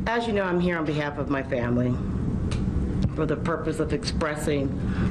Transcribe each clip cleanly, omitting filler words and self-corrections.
As you know, I'm here on behalf of my family for the purpose of expressing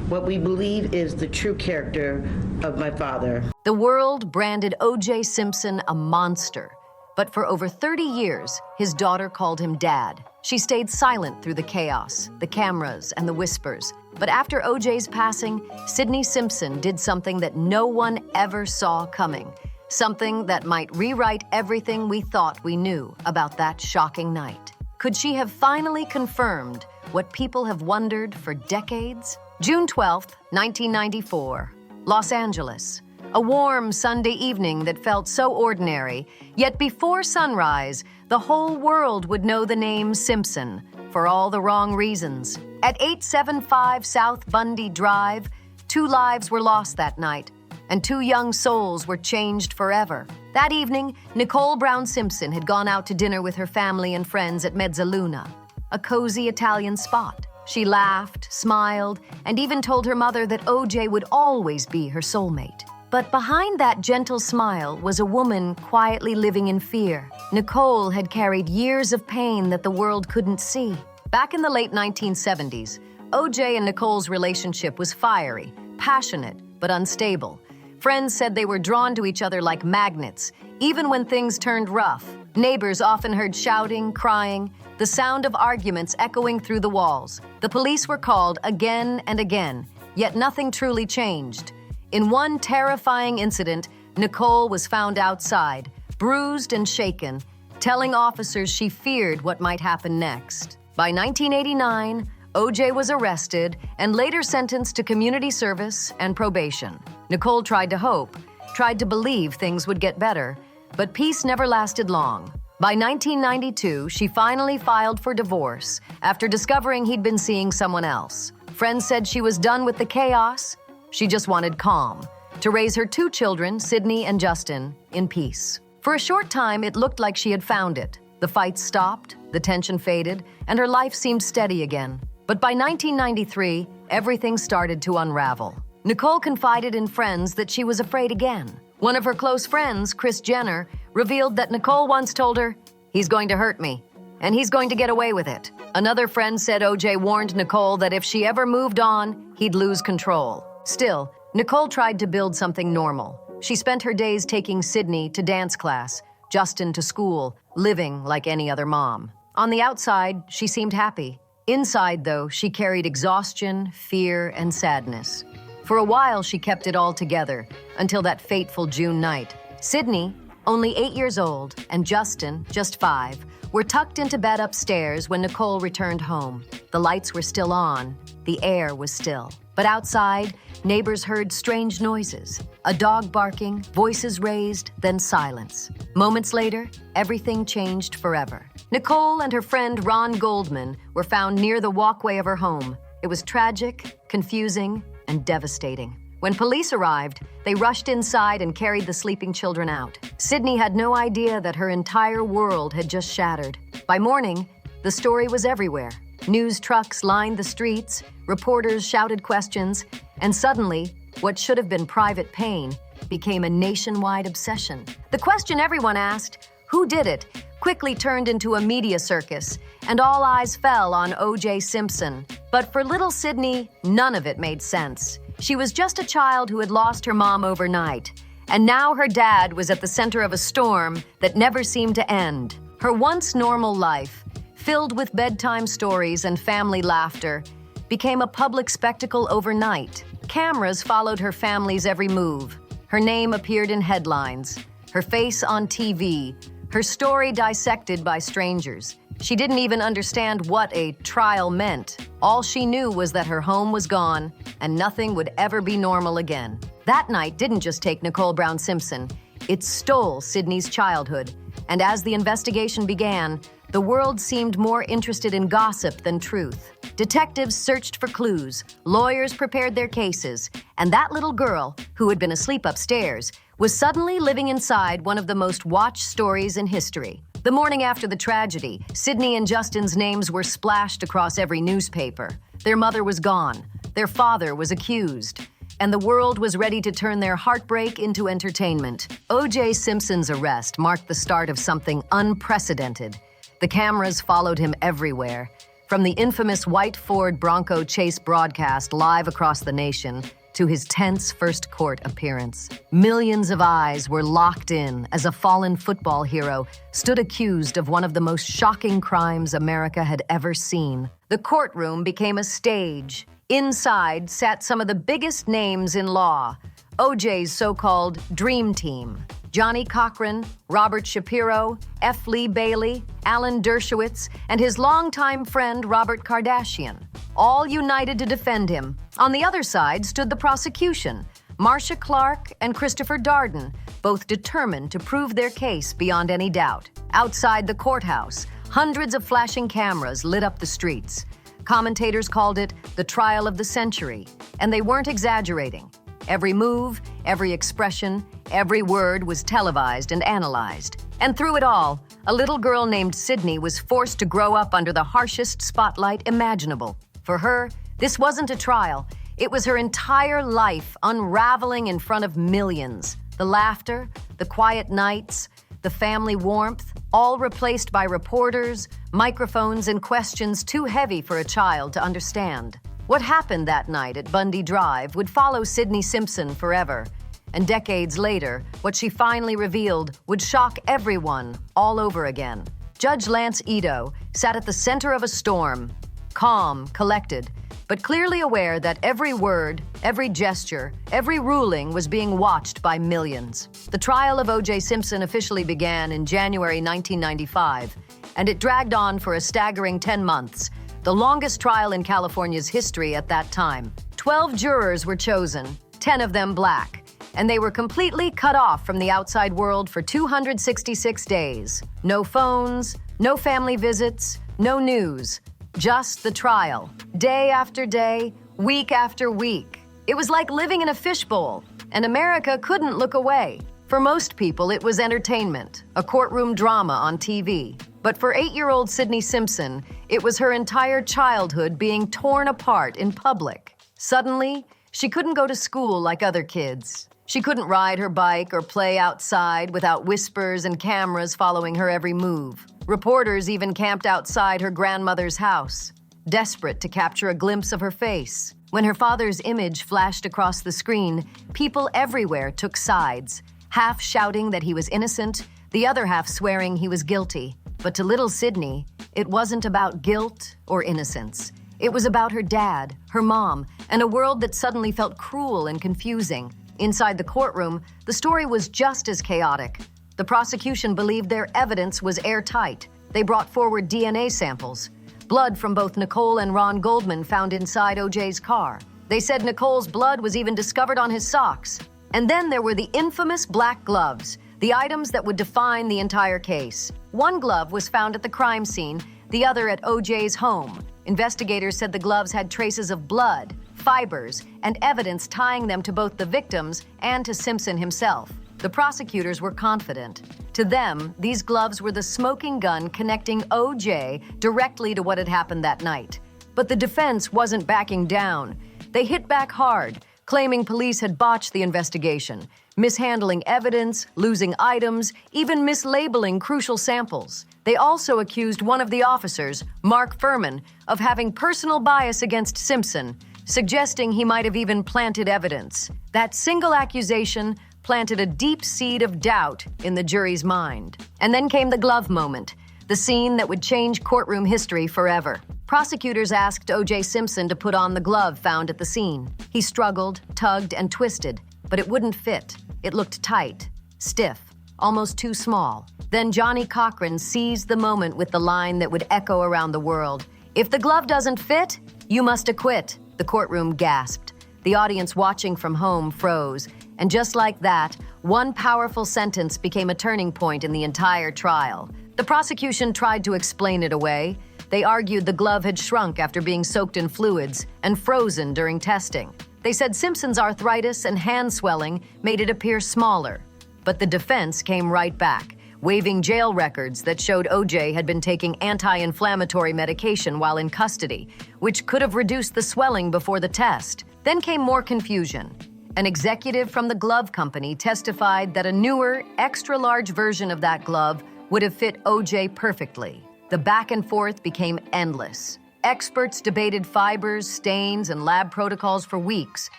what we believe is the true character of my father. The world branded O.J. Simpson a monster, but for over 30 years, his daughter called him Dad. She stayed silent through the chaos, the cameras, and the whispers. But after O.J.'s passing, Sidney Simpson did something that no one ever saw coming. Something that might rewrite everything we thought we knew about that shocking night. Could she have finally confirmed what people have wondered for decades? June 12, 1994, Los Angeles. A warm Sunday evening that felt so ordinary, yet before sunrise, the whole world would know the name Simpson for all the wrong reasons. At 875 South Bundy Drive, 2 lives were lost that night, and 2 young souls were changed forever. That evening, Nicole Brown Simpson had gone out to dinner with her family and friends at Mezzaluna, a cozy Italian spot. She laughed, smiled, and even told her mother that O.J. would always be her soulmate. But behind that gentle smile was a woman quietly living in fear. Nicole had carried years of pain that the world couldn't see. Back in the late 1970s, O.J. and Nicole's relationship was fiery, passionate, but unstable. Friends said they were drawn to each other like magnets, even when things turned rough. Neighbors often heard shouting, crying, the sound of arguments echoing through the walls. The police were called again and again, yet nothing truly changed. In one terrifying incident, Nicole was found outside, bruised and shaken, telling officers she feared what might happen next. By 1989, O.J. was arrested and later sentenced to community service and probation. Nicole tried to hope, tried to believe things would get better, but peace never lasted long. By 1992, she finally filed for divorce after discovering he'd been seeing someone else. Friends said she was done with the chaos. She just wanted calm, to raise her 2 children, Sydney and Justin, in peace. For a short time, it looked like she had found it. The fights stopped, the tension faded, and her life seemed steady again. But by 1993, everything started to unravel. Nicole confided in friends that she was afraid again. One of her close friends, Kris Jenner, revealed that Nicole once told her, "He's going to hurt me, and he's going to get away with it." Another friend said O.J. warned Nicole that if she ever moved on, he'd lose control. Still, Nicole tried to build something normal. She spent her days taking Sydney to dance class, Justin to school, living like any other mom. On the outside, she seemed happy. Inside, though, she carried exhaustion, fear, and sadness. For a while, she kept it all together, until that fateful June night. Sydney, only 8 years old, and Justin, just 5, were tucked into bed upstairs when Nicole returned home. The lights were still on, the air was still. But outside, neighbors heard strange noises. A dog barking, voices raised, then silence. Moments later, everything changed forever. Nicole and her friend Ron Goldman were found near the walkway of her home. It was tragic, confusing, and devastating. When police arrived, they rushed inside and carried the sleeping children out. Sydney had no idea that her entire world had just shattered. By morning, the story was everywhere. News trucks lined the streets, reporters shouted questions, and suddenly, what should have been private pain became a nationwide obsession. The question everyone asked, who did it, quickly turned into a media circus, and all eyes fell on O.J. Simpson. But for little Sydney, none of it made sense. She was just a child who had lost her mom overnight, and now her dad was at the center of a storm that never seemed to end. Her once normal life, filled with bedtime stories and family laughter, became a public spectacle overnight. Cameras followed her family's every move. Her name appeared in headlines, her face on TV, her story dissected by strangers. She didn't even understand what a trial meant. All she knew was that her home was gone and nothing would ever be normal again. That night didn't just take Nicole Brown Simpson, it stole Sydney's childhood. And as the investigation began, the world seemed more interested in gossip than truth. Detectives searched for clues, lawyers prepared their cases, and that little girl, who had been asleep upstairs, was suddenly living inside one of the most watched stories in history. The morning after the tragedy, Sydney and Justin's names were splashed across every newspaper. Their mother was gone, their father was accused, and the world was ready to turn their heartbreak into entertainment. O.J. Simpson's arrest marked the start of something unprecedented. The cameras followed him everywhere, from the infamous white Ford Bronco chase broadcast live across the nation to his tense first court appearance. Millions of eyes were locked in as a fallen football hero stood accused of one of the most shocking crimes America had ever seen. The courtroom became a stage. Inside sat some of the biggest names in law, OJ's so-called Dream Team. Johnny Cochran, Robert Shapiro, F. Lee Bailey, Alan Dershowitz, and his longtime friend Robert Kardashian, all united to defend him. On the other side stood the prosecution, Marcia Clark and Christopher Darden, both determined to prove their case beyond any doubt. Outside the courthouse, hundreds of flashing cameras lit up the streets. Commentators called it the trial of the century, and they weren't exaggerating. Every move, every expression, every word was televised and analyzed. And through it all, a little girl named Sydney was forced to grow up under the harshest spotlight imaginable. For her, this wasn't a trial. It was her entire life unraveling in front of millions. The laughter, the quiet nights, the family warmth, all replaced by reporters, microphones, and questions too heavy for a child to understand. What happened that night at Bundy Drive would follow Sydney Simpson forever. And decades later, what she finally revealed would shock everyone all over again. Judge Lance Ito sat at the center of a storm, calm, collected, but clearly aware that every word, every gesture, every ruling was being watched by millions. The trial of O.J. Simpson officially began in January 1995, and it dragged on for a staggering 10 months, the longest trial in California's history at that time. 12 jurors were chosen, 10 of them black, and they were completely cut off from the outside world for 266 days. No phones, no family visits, no news, just the trial. Day after day, week after week. It was like living in a fishbowl, and America couldn't look away. For most people, it was entertainment, a courtroom drama on TV. But for 8-year-old Sydney Simpson, it was her entire childhood being torn apart in public. Suddenly, she couldn't go to school like other kids. She couldn't ride her bike or play outside without whispers and cameras following her every move. Reporters even camped outside her grandmother's house, desperate to capture a glimpse of her face. When her father's image flashed across the screen, people everywhere took sides, half shouting that he was innocent, the other half swearing he was guilty. But to little Sydney, it wasn't about guilt or innocence. It was about her dad, her mom, and a world that suddenly felt cruel and confusing. Inside the courtroom, the story was just as chaotic. The prosecution believed their evidence was airtight. They brought forward DNA samples, blood from both Nicole and Ron Goldman found inside OJ's car. They said Nicole's blood was even discovered on his socks. And then there were the infamous black gloves, the items that would define the entire case. One glove was found at the crime scene, the other at OJ's home. Investigators said the gloves had traces of blood, fibers, and evidence tying them to both the victims and to Simpson himself. The prosecutors were confident. To them, these gloves were the smoking gun connecting OJ directly to what had happened that night. But the defense wasn't backing down. They hit back hard, claiming police had botched the investigation, mishandling evidence, losing items, even mislabeling crucial samples. They also accused one of the officers, Mark Furman, of having personal bias against Simpson, suggesting he might have even planted evidence. That single accusation planted a deep seed of doubt in the jury's mind. And then came the glove moment, the scene that would change courtroom history forever. Prosecutors asked O.J. Simpson to put on the glove found at the scene. He struggled, tugged, and twisted, but it wouldn't fit. It looked tight, stiff, almost too small. Then Johnny Cochran seized the moment with the line that would echo around the world. "If the glove doesn't fit, you must acquit." The courtroom gasped. The audience watching from home froze. And just like that, one powerful sentence became a turning point in the entire trial. The prosecution tried to explain it away. They argued the glove had shrunk after being soaked in fluids and frozen during testing. They said Simpson's arthritis and hand swelling made it appear smaller. But the defense came right back, waving jail records that showed OJ had been taking anti-inflammatory medication while in custody, which could have reduced the swelling before the test. Then came more confusion. An executive from the glove company testified that a newer, extra-large version of that glove would have fit OJ perfectly. The back and forth became endless. Experts debated fibers, stains, and lab protocols for weeks,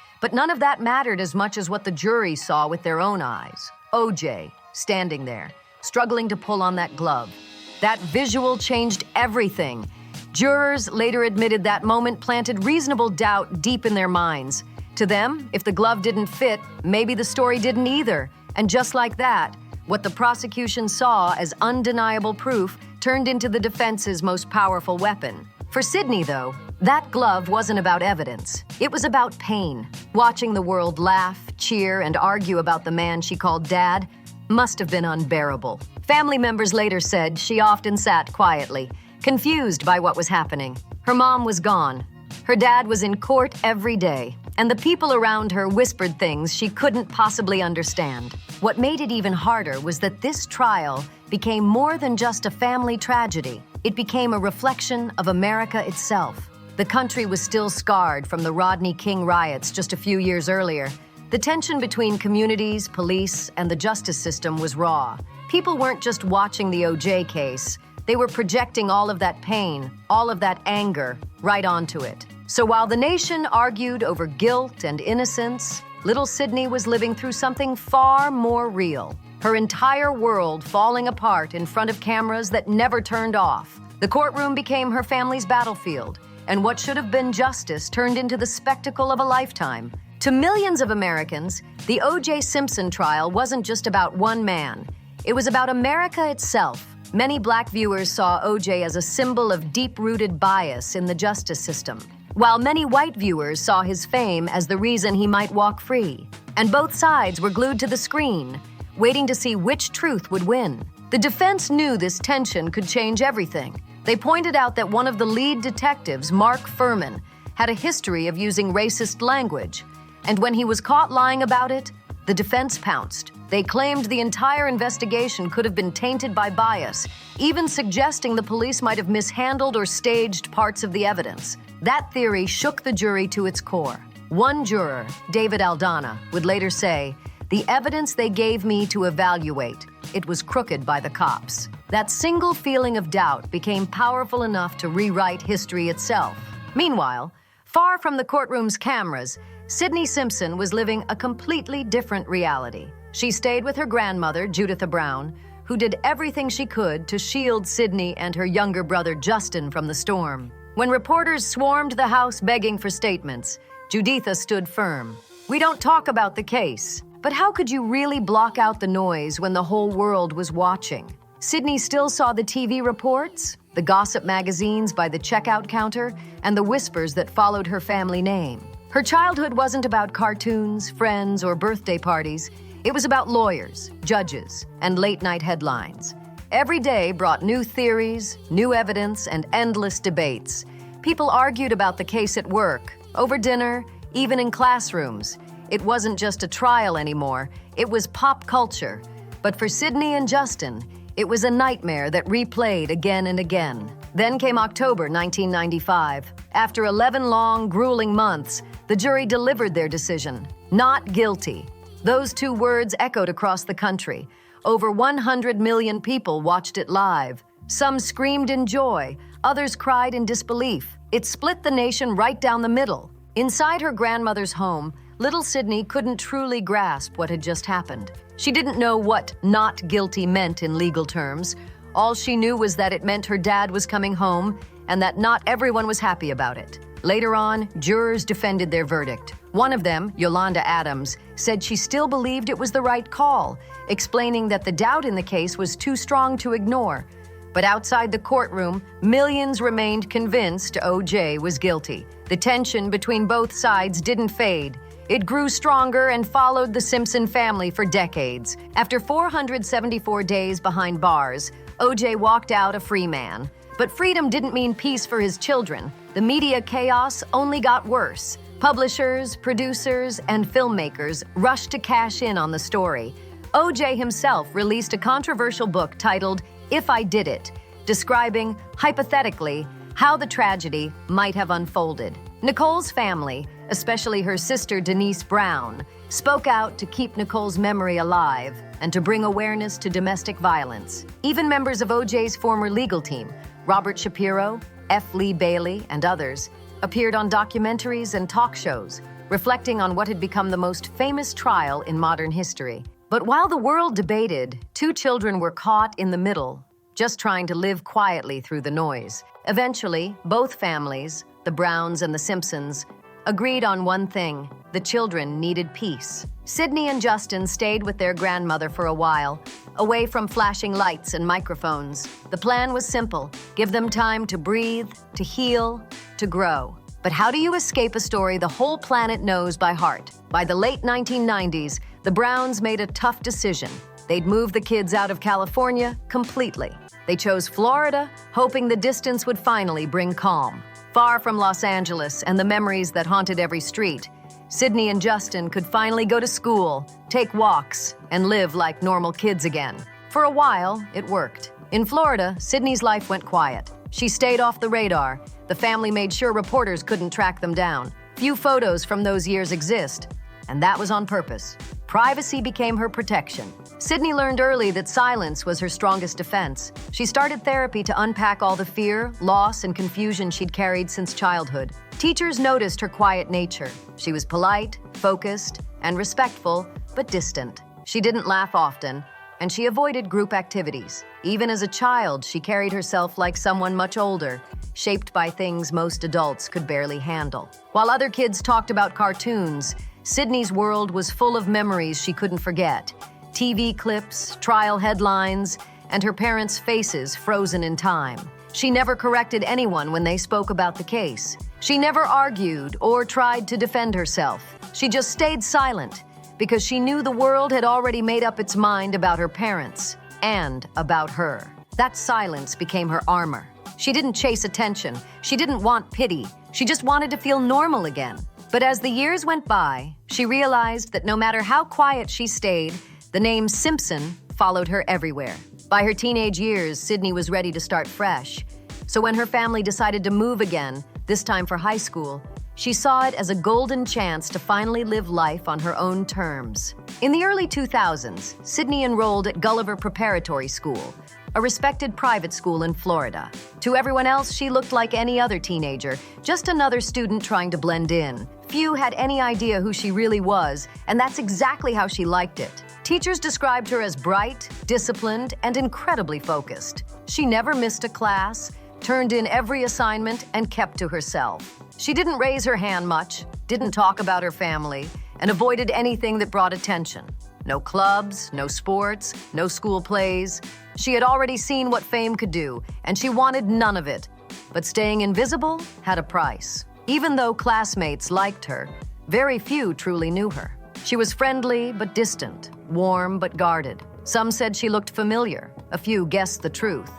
but none of that mattered as much as what the jury saw with their own eyes. OJ, standing there, struggling to pull on that glove. That visual changed everything. Jurors later admitted that moment planted reasonable doubt deep in their minds. To them, if the glove didn't fit, maybe the story didn't either. And just like that, what the prosecution saw as undeniable proof turned into the defense's most powerful weapon. For Sydney, though, that glove wasn't about evidence. It was about pain. Watching the world laugh, cheer, and argue about the man she called Dad must have been unbearable. Family members later said she often sat quietly, confused by what was happening. Her mom was gone. Her dad was in court every day, and the people around her whispered things she couldn't possibly understand. What made it even harder was that this trial became more than just a family tragedy. It became a reflection of America itself. The country was still scarred from the Rodney King riots just a few years earlier. The tension between communities, police, and the justice system was raw. People weren't just watching the OJ case. They were projecting all of that pain, all of that anger, right onto it. So while the nation argued over guilt and innocence, little Sydney was living through something far more real. Her entire world falling apart in front of cameras that never turned off. The courtroom became her family's battlefield, and what should have been justice turned into the spectacle of a lifetime. To millions of Americans, the O.J. Simpson trial wasn't just about one man. It was about America itself. Many Black viewers saw O.J. as a symbol of deep-rooted bias in the justice system, while many white viewers saw his fame as the reason he might walk free. And both sides were glued to the screen, waiting to see which truth would win. The defense knew this tension could change everything. They pointed out that one of the lead detectives, Mark Furman, had a history of using racist language. And when he was caught lying about it, the defense pounced. They claimed the entire investigation could have been tainted by bias, even suggesting the police might have mishandled or staged parts of the evidence. That theory shook the jury to its core. One juror, David Aldana, would later say, "The evidence they gave me to evaluate, it was crooked by the cops." That single feeling of doubt became powerful enough to rewrite history itself. Meanwhile, far from the courtroom's cameras, Sydney Simpson was living a completely different reality. She stayed with her grandmother, Juditha Brown, who did everything she could to shield Sydney and her younger brother Justin from the storm. When reporters swarmed the house begging for statements, Juditha stood firm. "We don't talk about the case." But how could you really block out the noise when the whole world was watching? Sydney still saw the TV reports, the gossip magazines by the checkout counter, and the whispers that followed her family name. Her childhood wasn't about cartoons, friends, or birthday parties. It was about lawyers, judges, and late-night headlines. Every day brought new theories, new evidence, and endless debates. People argued about the case at work, over dinner, even in classrooms. It wasn't just a trial anymore, it was pop culture. But for Sydney and Justin, it was a nightmare that replayed again and again. Then came October 1995. After 11 long, grueling months, the jury delivered their decision. Not guilty. Those two words echoed across the country. Over 100 million people watched it live. Some screamed in joy, others cried in disbelief. It split the nation right down the middle. Inside her grandmother's home, little Sydney couldn't truly grasp what had just happened. She didn't know what not guilty meant in legal terms. All she knew was that it meant her dad was coming home and that not everyone was happy about it. Later on, jurors defended their verdict. One of them, Yolanda Adams, said she still believed it was the right call, explaining that the doubt in the case was too strong to ignore. But outside the courtroom, millions remained convinced O.J. was guilty. The tension between both sides didn't fade. It grew stronger and followed the Simpson family for decades. After 474 days behind bars, O.J. walked out a free man. But freedom didn't mean peace for his children. The media chaos only got worse. Publishers, producers, and filmmakers rushed to cash in on the story. O.J. himself released a controversial book titled If I Did It, describing, hypothetically, how the tragedy might have unfolded. Nicole's family, especially her sister Denise Brown, spoke out to keep Nicole's memory alive and to bring awareness to domestic violence. Even members of O.J.'s former legal team, Robert Shapiro, F. Lee Bailey, and others appeared on documentaries and talk shows, reflecting on what had become the most famous trial in modern history. But while the world debated, two children were caught in the middle, just trying to live quietly through the noise. Eventually, both families, the Browns and the Simpsons, agreed on one thing: the children needed peace. Sydney and Justin stayed with their grandmother for a while, away from flashing lights and microphones. The plan was simple: give them time to breathe, to heal, to grow. But how do you escape a story the whole planet knows by heart? By the late 1990s, the Browns made a tough decision. They'd move the kids out of California completely. They chose Florida, hoping the distance would finally bring calm. Far from Los Angeles and the memories that haunted every street, Sydney and Justin could finally go to school, take walks, and live like normal kids again. For a while, it worked. In Florida, Sydney's life went quiet. She stayed off the radar. The family made sure reporters couldn't track them down. Few photos from those years exist, and that was on purpose. Privacy became her protection. Sydney learned early that silence was her strongest defense. She started therapy to unpack all the fear, loss, and confusion she'd carried since childhood. Teachers noticed her quiet nature. She was polite, focused, and respectful, but distant. She didn't laugh often, and she avoided group activities. Even as a child, she carried herself like someone much older, shaped by things most adults could barely handle. While other kids talked about cartoons, Sydney's world was full of memories she couldn't forget. TV clips, trial headlines, and her parents' faces frozen in time. She never corrected anyone when they spoke about the case. She never argued or tried to defend herself. She just stayed silent because she knew the world had already made up its mind about her parents and about her. That silence became her armor. She didn't chase attention. She didn't want pity. She just wanted to feel normal again. But as the years went by, she realized that no matter how quiet she stayed, the name Simpson followed her everywhere. By her teenage years, Sydney was ready to start fresh. So when her family decided to move again, this time for high school, she saw it as a golden chance to finally live life on her own terms. In the early 2000s, Sydney enrolled at Gulliver Preparatory School, a respected private school in Florida. To everyone else, she looked like any other teenager, just another student trying to blend in. Few had any idea who she really was, and that's exactly how she liked it. Teachers described her as bright, disciplined, and incredibly focused. She never missed a class, turned in every assignment, and kept to herself. She didn't raise her hand much, didn't talk about her family, and avoided anything that brought attention. No clubs, no sports, no school plays. She had already seen what fame could do, and she wanted none of it. But staying invisible had a price. Even though classmates liked her, very few truly knew her. She was friendly but distant, warm but guarded. Some said she looked familiar. A few guessed the truth.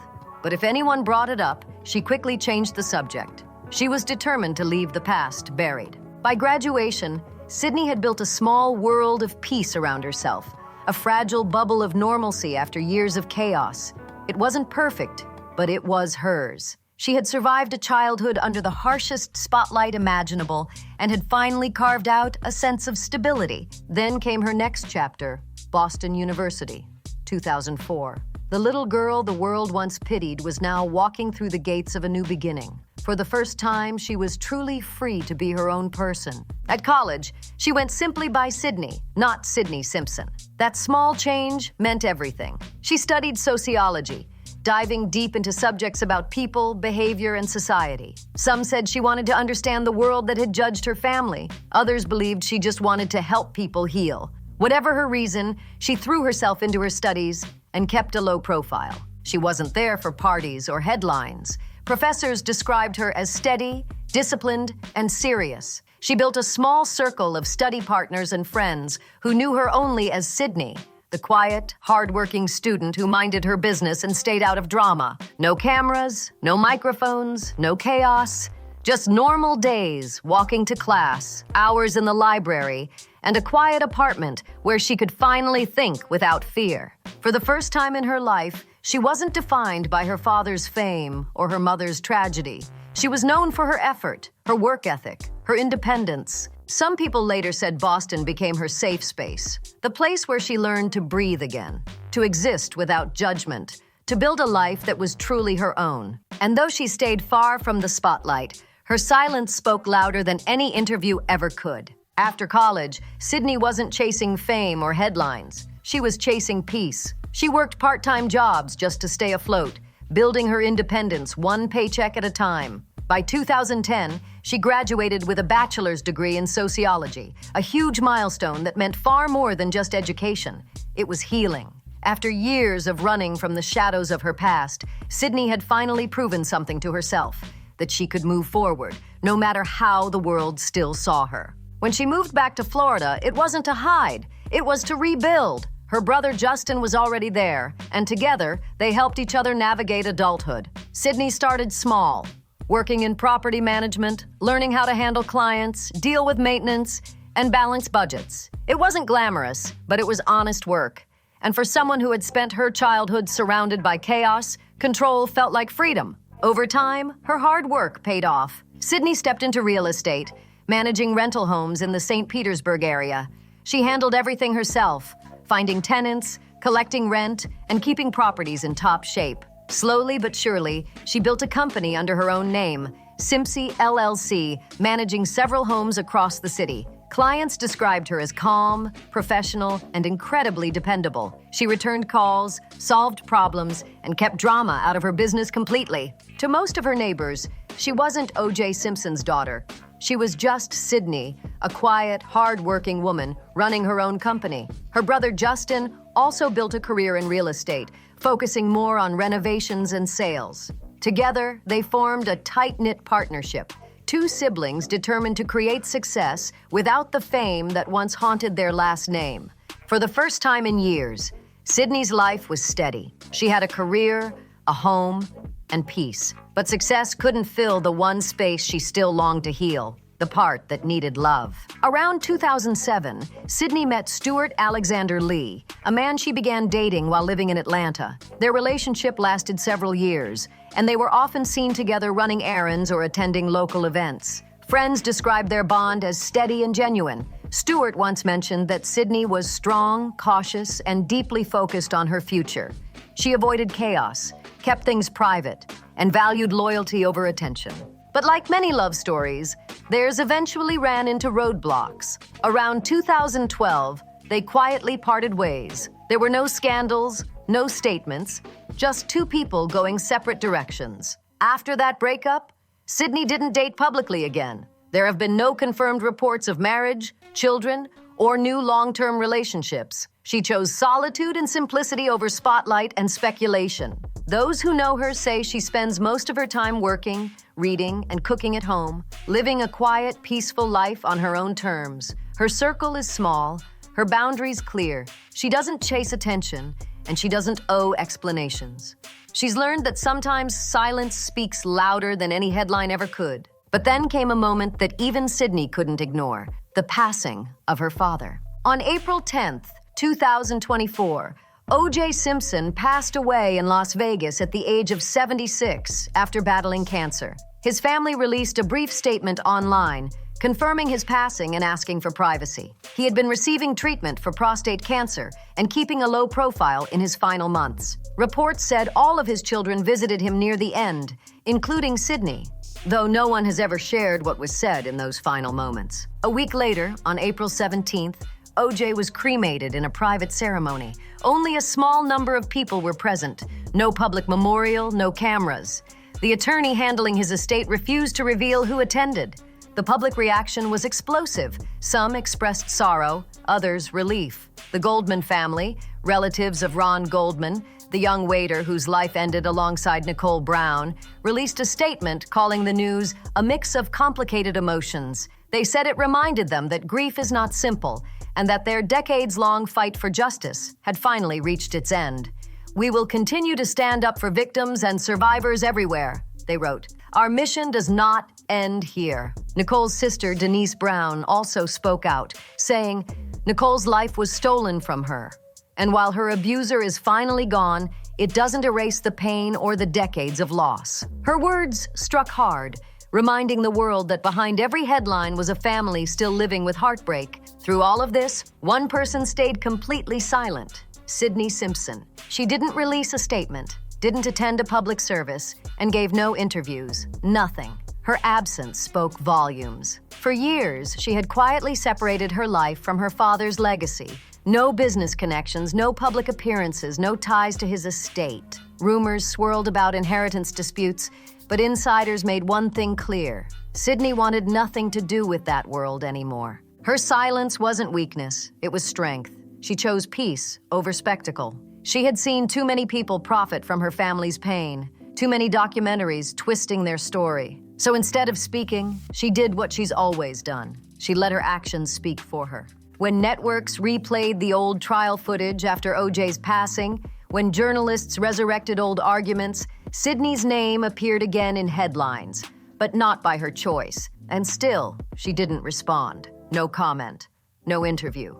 But if anyone brought it up, she quickly changed the subject. She was determined to leave the past buried. By graduation, Sydney had built a small world of peace around herself, a fragile bubble of normalcy after years of chaos. It wasn't perfect, but it was hers. She had survived a childhood under the harshest spotlight imaginable and had finally carved out a sense of stability. Then came her next chapter, Boston University, 2004. The little girl the world once pitied was now walking through the gates of a new beginning. For the first time, she was truly free to be her own person. At college, she went simply by Sydney, not Sydney Simpson. That small change meant everything. She studied sociology, diving deep into subjects about people, behavior, and society. Some said she wanted to understand the world that had judged her family. Others believed she just wanted to help people heal. Whatever her reason, she threw herself into her studies and kept a low profile. She wasn't there for parties or headlines. Professors described her as steady, disciplined, and serious. She built a small circle of study partners and friends who knew her only as Sydney, the quiet, hardworking student who minded her business and stayed out of drama. No cameras, no microphones, no chaos. Just normal days, walking to class, hours in the library, and a quiet apartment where she could finally think without fear. For the first time in her life, she wasn't defined by her father's fame or her mother's tragedy. She was known for her effort, her work ethic, her independence. Some people later said Boston became her safe space, the place where she learned to breathe again, to exist without judgment, to build a life that was truly her own. And though she stayed far from the spotlight, her silence spoke louder than any interview ever could. After college, Sydney wasn't chasing fame or headlines. She was chasing peace. She worked part-time jobs just to stay afloat, building her independence one paycheck at a time. By 2010, she graduated with a bachelor's degree in sociology, a huge milestone that meant far more than just education. It was healing. After years of running from the shadows of her past, Sydney had finally proven something to herself, that she could move forward, no matter how the world still saw her. When she moved back to Florida, it wasn't to hide, it was to rebuild. Her brother Justin was already there, and together, they helped each other navigate adulthood. Sydney started small, working in property management, learning how to handle clients, deal with maintenance, and balance budgets. It wasn't glamorous, but it was honest work. And for someone who had spent her childhood surrounded by chaos, control felt like freedom. Over time, her hard work paid off. Sydney stepped into real estate, managing rental homes in the St. Petersburg area. She handled everything herself, finding tenants, collecting rent, and keeping properties in top shape. Slowly but surely, she built a company under her own name, Simpson LLC, managing several homes across the city. Clients described her as calm, professional, and incredibly dependable. She returned calls, solved problems, and kept drama out of her business completely. To most of her neighbors, she wasn't O.J. Simpson's daughter. She was just Sydney, a quiet, hard-working woman running her own company. Her brother Justin also built a career in real estate, focusing more on renovations and sales. Together, they formed a tight-knit partnership, two siblings determined to create success without the fame that once haunted their last name. For the first time in years, Sydney's life was steady. She had a career, a home, and peace. But success couldn't fill the one space she still longed to heal, the part that needed love. Around 2007, Sydney met Stuart Alexander Lee, a man she began dating while living in Atlanta. Their relationship lasted several years, and they were often seen together running errands or attending local events. Friends described their bond as steady and genuine. Stuart once mentioned that Sydney was strong, cautious, and deeply focused on her future. She avoided chaos, kept things private, and valued loyalty over attention. But like many love stories, theirs eventually ran into roadblocks. Around 2012, they quietly parted ways. There were no scandals, no statements, just two people going separate directions. After that breakup, Sydney didn't date publicly again. There have been no confirmed reports of marriage, children, or new long-term relationships. She chose solitude and simplicity over spotlight and speculation. Those who know her say she spends most of her time working, reading, and cooking at home, living a quiet, peaceful life on her own terms. Her circle is small, her boundaries clear. She doesn't chase attention, and she doesn't owe explanations. She's learned that sometimes silence speaks louder than any headline ever could. But then came a moment that even Sydney couldn't ignore, the passing of her father. On April 10th, 2024, O.J. Simpson passed away in Las Vegas at the age of 76 after battling cancer. His family released a brief statement online, confirming his passing and asking for privacy. He had been receiving treatment for prostate cancer and keeping a low profile in his final months. Reports said all of his children visited him near the end, including Sydney, though no one has ever shared what was said in those final moments. A week later, on April 17th, O.J. was cremated in a private ceremony. Only a small number of people were present. No public memorial, no cameras. The attorney handling his estate refused to reveal who attended. The public reaction was explosive. Some expressed sorrow, others relief. The Goldman family, relatives of Ron Goldman, the young waiter whose life ended alongside Nicole Brown, released a statement calling the news a mix of complicated emotions. They said it reminded them that grief is not simple, and that their decades-long fight for justice had finally reached its end. "We will continue to stand up for victims and survivors everywhere," they wrote. "Our mission does not end here." Nicole's sister, Denise Brown, also spoke out, saying, "Nicole's life was stolen from her. And while her abuser is finally gone, it doesn't erase the pain or the decades of loss." Her words struck hard, reminding the world that behind every headline was a family still living with heartbreak. Through all of this, one person stayed completely silent: Sydney Simpson. She didn't release a statement, didn't attend a public service, and gave no interviews. Nothing. Her absence spoke volumes. For years, she had quietly separated her life from her father's legacy. No business connections, no public appearances, no ties to his estate. Rumors swirled about inheritance disputes, but insiders made one thing clear. Sydney wanted nothing to do with that world anymore. Her silence wasn't weakness, it was strength. She chose peace over spectacle. She had seen too many people profit from her family's pain, too many documentaries twisting their story. So instead of speaking, she did what she's always done. She let her actions speak for her. When networks replayed the old trial footage after OJ's passing, when journalists resurrected old arguments, Sydney's name appeared again in headlines, but not by her choice. And still, she didn't respond. No comment, no interview,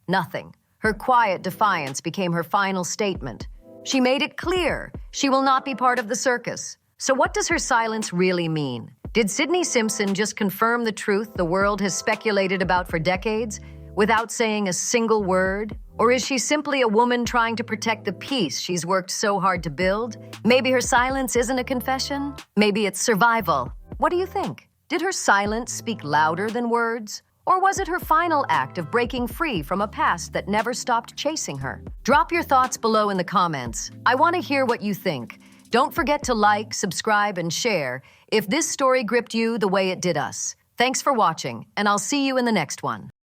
nothing. Her quiet defiance became her final statement. She made it clear she will not be part of the circus. So what does her silence really mean? Did Sydney Simpson just confirm the truth the world has speculated about for decades without saying a single word? Or is she simply a woman trying to protect the peace she's worked so hard to build? Maybe her silence isn't a confession. Maybe it's survival. What do you think? Did her silence speak louder than words? Or was it her final act of breaking free from a past that never stopped chasing her? Drop your thoughts below in the comments. I want to hear what you think. Don't forget to like, subscribe, and share if this story gripped you the way it did us. Thanks for watching, and I'll see you in the next one.